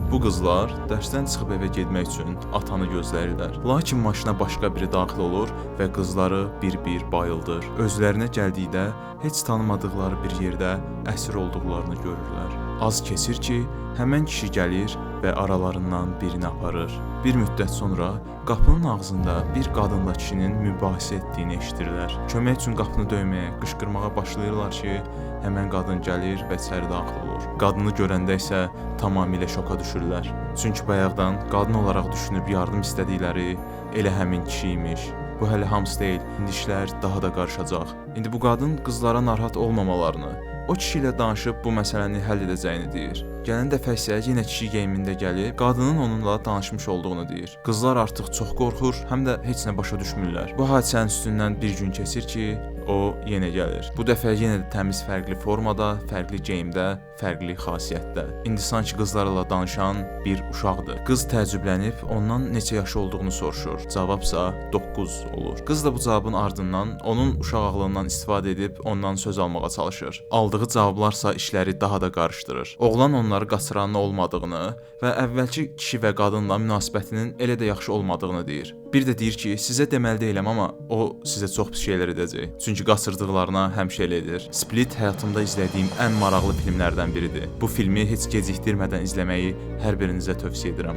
Bu qızlar dərsdən çıxıb evə getmək üçün atanı gözləyirlər. Lakin maşına başqa biri daxil olur və qızları bir-bir bayıldır. Özlərinə gəldikdə heç tanımadıqları bir yerdə əsir olduqlarını görürlər. Az keçir ki, həmən kişi gəlir və aralarından birini aparır. Bir müddət sonra qapının ağzında bir qadınla kişinin mübahisə etdiyini eşidirlər. Kömək üçün qapını döyməyə, qışqırmağa başlayırlar ki, həmən qadın gəlir və içəri daxil olur. Qadını görəndə isə tamamilə şoka düşürlər. Çünki bayaqdan qadın olaraq düşünüb yardım istədikləri elə həmin kişi imiş. Bu hələ hamısı deyil, indi işlər daha da qarışacaq. İndi bu qadın qızlara narahat olmamalarını, o kişi ilə danışıb bu məsələni həll edəcəyini deyir. Gələn dəfə isə yenə kişi geyimində gəlib, qadının onunla danışmış olduğunu deyir. Qızlar artıq çox qorxur, həm də heç nə başa düşmürlər. Bu hadisənin üstündən bir gün keçir ki, o yenə gəlir. Bu dəfə yenə də təmiz fərqli formada, fərqli geyimdə, fərqli xasiyyətdə. İndi sanki qızlarla danışan bir uşaqdır. Qız təəccüblənib ondan neçə yaşı olduğunu soruşur. Cavabsa 9 olur. Qız da bu cavabın ardından onun uşaq ağlından istifadə edib ondan söz almağa çalışır. Aldığı cavablarsa işləri daha da qarışdırır. Oğlan onları qaçıranın olmadığını və əvvəlki kişi və qadınla münasibətinin elə də yaxşı olmadığını deyir. Bir də deyir ki, sizə deməli deyiləm, amma o sizə çox pis şeylər edəcək. Çünki qaçırdıqlarına həmişə elə edir. Split həyatımda izlədiyim ən maraqlı filmlərdən biridir. Bu filmi heç gecikdirmədən izləməyi hər birinizə tövsiyə edirəm.